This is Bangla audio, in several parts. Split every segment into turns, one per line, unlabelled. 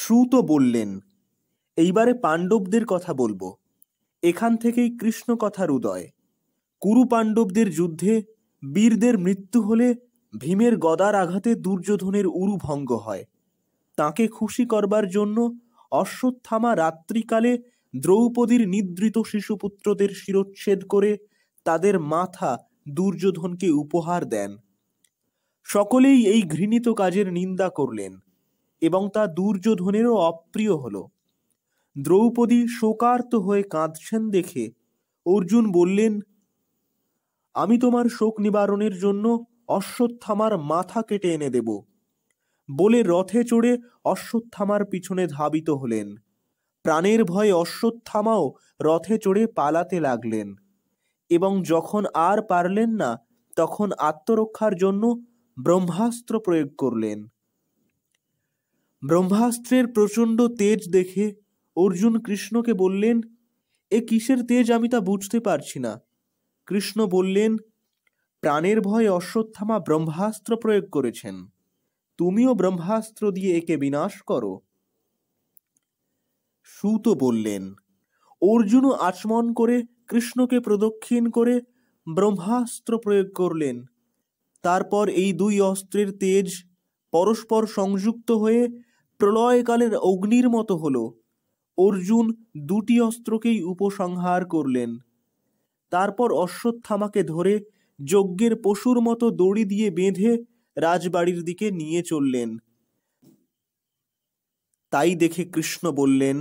সুত বললেন, এইবারে পাণ্ডবদের কথা বলবো। এখান থেকেই কৃষ্ণ কথার উদয়। কুরু পাণ্ডবদের যুদ্ধে বীরদের মৃত্যু হলে ভীমের গদার আঘাতে দুর্যোধনের উরু ভঙ্গ হয়। তাকে খুশি করবার জন্য অশ্বত্থামা রাত্রিকালে দ্রৌপদীর নিদ্রিত শিশুপুত্রদের শিরচ্ছেদ করে তাদের মাথা দুর্যোধনকে উপহার দেন। সকলেই এই ঘৃণিত কাজের নিন্দা করলেন এবং তা দুর্যোধনেরও অপ্রিয় হল। দ্রৌপদী শোকার্ত হয়ে কাঁদছেন দেখে অর্জুন বললেন, আমি তোমার শোক নিবারণের জন্য অশ্বত্থামার মাথা কেটে এনে দেব। বলে রথে চড়ে অশ্বত্থামার পিছনে ধাবিত হলেন। প্রাণের ভয়ে অশ্বত্থামাও রথে চড়ে পালাতে লাগলেন এবং যখন আর পারলেন না তখন আত্মরক্ষার জন্য ব্রহ্মাস্ত্র প্রয়োগ করলেন। ব্রহ্মাস্ত্রের প্রচণ্ড তেজ দেখে অর্জুন কৃষ্ণকে বললেন, এ কিসের তেজ আমি তা বুঝতে পারছি না। কৃষ্ণ বললেন, প্রাণের ভয়ে অশ্বত্থামা ব্রহ্মাস্ত্র প্রয়োগ করেছেন, তুমিও ব্রহ্মাস্ত্র দিয়ে একে বিনাশ করো। সুত বললেন, অর্জুনও আচমন করে কৃষ্ণকে প্রদক্ষিণ করে ব্রহ্মাস্ত্র প্রয়োগ করলেন। তারপর এই দুই অস্ত্রের তেজ পরস্পর সংযুক্ত হয়ে প্রলয়কালের অগ্নির মতো হল। অর্জুন দুটি অস্ত্রকেই উপসংহার করলেন। তারপর অশ্বত্থামাকে ধরে যজ্ঞের পশুর মতো দড়ি দিয়ে বেঁধে রাজবাড়ির দিকে নিয়ে চললেন। তাই দেখে কৃষ্ণ বললেন,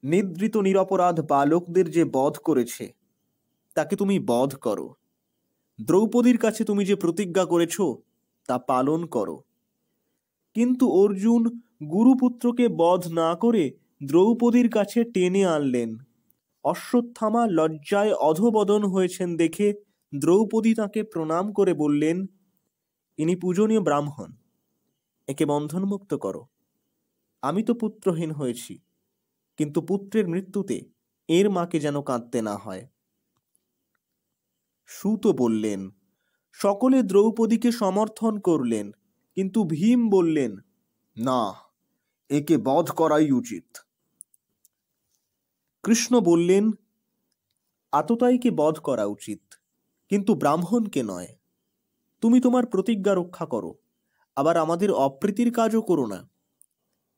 নিদ্রিত নিরপরাধ বালকদের যে বধ করেছে তাকে তুমি বধ করো। দ্রৌপদীর কাছে তুমি যে প্রতিজ্ঞা করেছ তা পালন করো। কিন্তু অর্জুন গুরুপুত্রকে বধ না করে দ্রৌপদীর কাছে টেনে আনলেন। অশ্বত্থামা লজ্জায় অধোবদন হয়েছেন দেখে দ্রৌপদী তাকে প্রণাম করে বললেন, ইনি পূজনীয় ব্রাহ্মণ, একে বন্ধনমুক্ত করো। আমি তো পুত্রহীন হয়েছি, কিন্তু পুত্রের মৃত্যুতে এর মাকে যেন কাঁদতে না হয়। সুত বললেন, সকলে দ্রৌপদীকে সমর্থন করলেন, কিন্তু ভীম বললেন, না, একে বধ করাই উচিত। কৃষ্ণ বললেন, আততায়ীকে বধ করা উচিত, কিন্তু ব্রাহ্মণকে নয়। তুমি তোমার প্রতিজ্ঞা রক্ষা করো, আবার আমাদের অপ্রীতির কাজও করো না।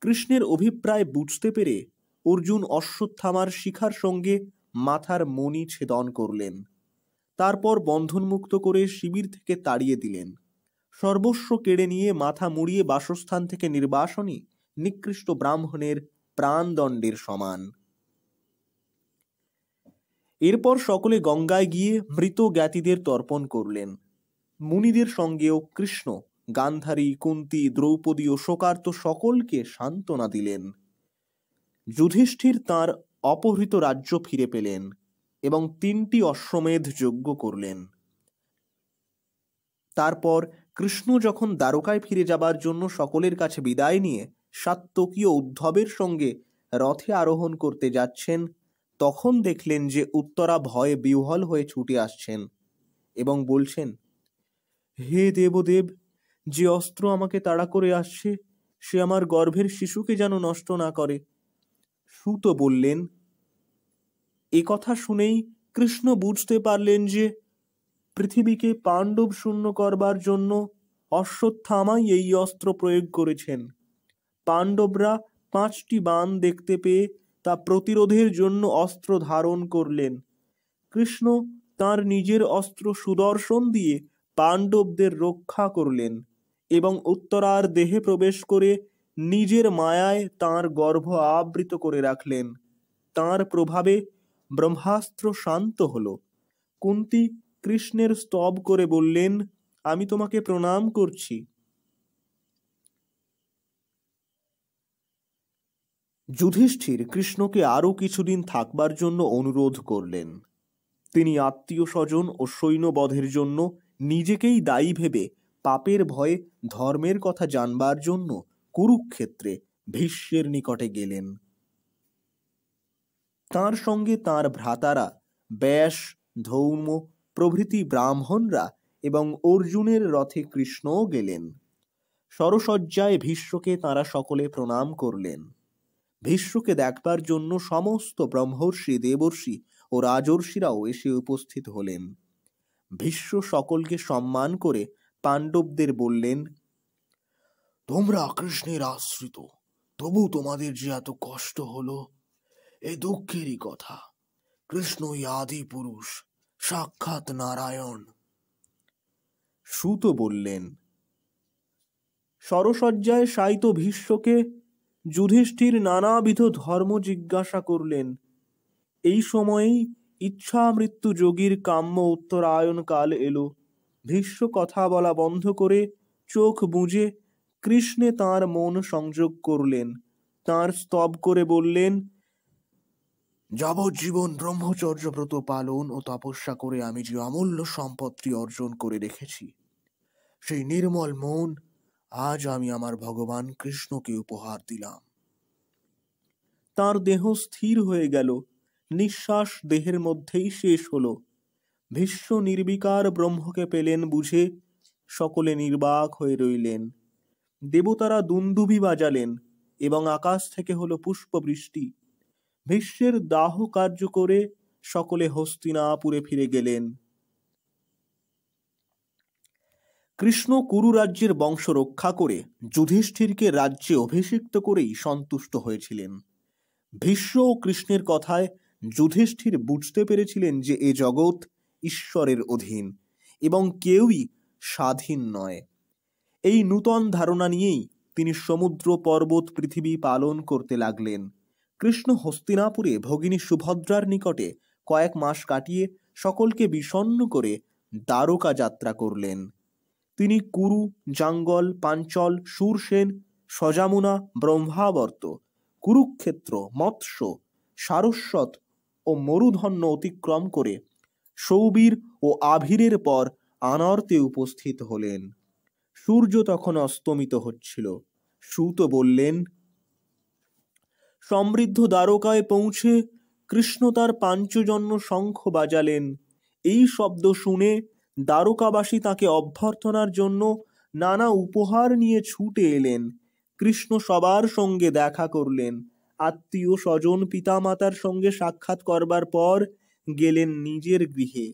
কৃষ্ণের অভিপ্রায় বুঝতে পেরে অর্জুন অশ্বত্থামার শিখার সঙ্গে মাথার মণি ছেদন করলেন। তারপর বন্ধনমুক্ত করে শিবির থেকে তাড়িয়ে দিলেন। সর্বস্ব কেড়ে নিয়ে মাথা মুড়িয়ে বাসস্থান থেকে নির্বাসনই নিকৃষ্ট ব্রাহ্মণের প্রাণদণ্ডের সমান। এরপর সকলে গঙ্গায় গিয়ে মৃত জ্ঞাতিদের তর্পণ করলেন। মুনিদের সঙ্গেও কৃষ্ণ গান্ধারী, কুন্তী, দ্রৌপদী ও শোকার্ত সকলকে সান্ত্বনা দিলেন। যুধিষ্ঠির তাঁর অপহৃত রাজ্য ফিরে পেলেন এবং 3টি অশ্বমেধ যজ্ঞ করলেন। তারপর কৃষ্ণ যখন দ্বারকায় ফিরে যাবার জন্য সকলের কাছে বিদায় নিয়ে সাত্ত্বকীয় উদ্ধবের সঙ্গে রথে আরোহণ করতে যাচ্ছেন, তখন দেখলেন যে উত্তরা ভয়ে বিহ্বল হয়ে ছুটে আসছেন এবং বলছেন, হে দেবদেব, যে অস্ত্র আমাকে তাড়া করে আসছে সে আমার গর্ভের শিশুকে যেন নষ্ট না করে। সুত বললেন, এ কথা শুনেই কৃষ্ণ বুঝতে পারলেন যে পৃথিবীকে পাণ্ডব শূন্য করবার জন্য অশ্বত্থামাই এই অস্ত্র প্রয়োগ করেছেন। পাণ্ডবরা 5টি বাণ দেখতে পেয়ে তা প্রতিরোধের জন্য অস্ত্র ধারণ করলেন। কৃষ্ণ তাঁর নিজের অস্ত্র সুদর্শন দিয়ে পাণ্ডবদের রক্ষা করলেন এবং উত্তরার দেহে প্রবেশ করে নিজের মায়ায় তাঁর গর্ভ আবৃত করে রাখলেন। তাঁর প্রভাবে ব্রহ্মাস্ত্র শান্ত হল। কুন্তী কৃষ্ণের স্তব করে বললেন, আমি তোমাকে প্রণাম করছি। যুধিষ্ঠির কৃষ্ণকে আরও কিছুদিন থাকবার জন্য অনুরোধ করলেন। তিনি আত্মীয় স্বজন ও সৈন্যবধের জন্য নিজেকেই দায়ী ভেবে পাপের ভয়ে ধর্মের কথা জানবার জন্য কুরুক্ষেত্রে ভীষ্মের নিকটে গেলেন। তাঁর সঙ্গে তাঁর ভ্রাতারা ব্যাস, ধৌম প্রভৃতি ব্রাহ্মণরা এবং অর্জুনের রথে কৃষ্ণও গেলেন। সরসজ্জায় ভীষ্মকে তাঁরা সকলে প্রণাম করলেন। ভীষ্মকে দেখবার জন্য সমস্ত ব্রহ্মর্ষি, দেবর্ষি ও রাজর্ষিরাও এসে উপস্থিত হলেন। ভীষ্ম সকলকে সম্মান করে পাণ্ডবদের বললেন, তোমরা কৃষ্ণের আশ্রিত, তবু তোমাদের যে এত কষ্ট হলো, এ দুঃখেরই কথা। কৃষ্ণই আদি পুরুষ, সাক্ষাৎ নারায়ণ। সুত বললেন, সরসজ্জায় শায়িত ভীষ্মকে যুধিষ্ঠির নানাবিধ ধর্ম জিজ্ঞাসা করলেন। এই সময়েই ইচ্ছা মৃত্যু যোগীর কাম্য উত্তরায়ণ কাল এলো। ভীষ্ম কথা বলা বন্ধ করে চোখ বুজে কৃষ্ণে তাঁর মন সংযোগ করলেন। তাঁর স্তব করে বললেন, যাবজ্জীবন ব্রহ্মচর্য ব্রত পালন ও তপস্যা করে আমি যে অমূল্য সম্পত্তি অর্জন করে রেখেছি, সেই নির্মল মন আজ আমি আমার ভগবান কৃষ্ণকে উপহার দিলাম। তার দেহ স্থির হয়ে গেল, নিঃশ্বাস দেহের মধ্যেই শেষ হল। ভীষ্ম নির্বিকার ব্রহ্মকে পেলেন বুঝে সকলে নির্বাক হয়ে রইলেন। দেবতারা দুন্দুভি বাজালেন এবং আকাশ থেকে হলো পুষ্পবৃষ্টি। ভীষ্মের দাহ কার্য করে সকলে হস্তিনাপুরে ফিরে গেলেন। কৃষ্ণ কুরু রাজ্যের বংশ রক্ষা করে যুধিষ্ঠিরকে রাজ্যে অভিষিক্ত করেই সন্তুষ্ট হয়েছিলেন। ভীষ্ম ও কৃষ্ণের কথায় যুধিষ্ঠির বুঝতে পেরেছিলেন যে এ জগৎ ঈশ্বরের অধীন এবং কেউই স্বাধীন নয়। এই নূতন ধারণা নিয়েই তিনি সমুদ্র, পর্বত, পৃথিবী পালন করতে লাগলেন। কৃষ্ণ হস্তিনাপুরে ভগিনী সুভদ্রার নিকটে কয়েক মাস কাটিয়ে সকলকে বিষণ্ণ করে দ্বারকা যাত্রা করলেন। তিনি কুরু, জাঙ্গল, পাঞ্চল, শূরসেন, সজামুনা, ব্রহ্মাবর্ত, কুরুক্ষেত্র, মৎস্য, সারস্বত ও মরুধন্য অতিক্রম করে সৌবীর ও আভিরের পর আনর্তে উপস্থিত হলেন। সূর্য তখন অস্তমিত হচ্ছিল। সুত বললেন, সমৃদ্ধ দ্বারকায় পৌঁছে কৃষ্ণ তার পাঞ্চজন্য শঙ্খ বাজালেন। এই শব্দ শুনে দ্বারকাবাসী তাকে অভ্যর্থনার জন্য নানা উপহার নিয়ে ছুটে এলেন। কৃষ্ণ সবার সঙ্গে দেখা করলেন। আত্মীয় স্বজন, পিতামাতার সঙ্গে সাক্ষাৎ করবার পর গেলেন নিজের গৃহে।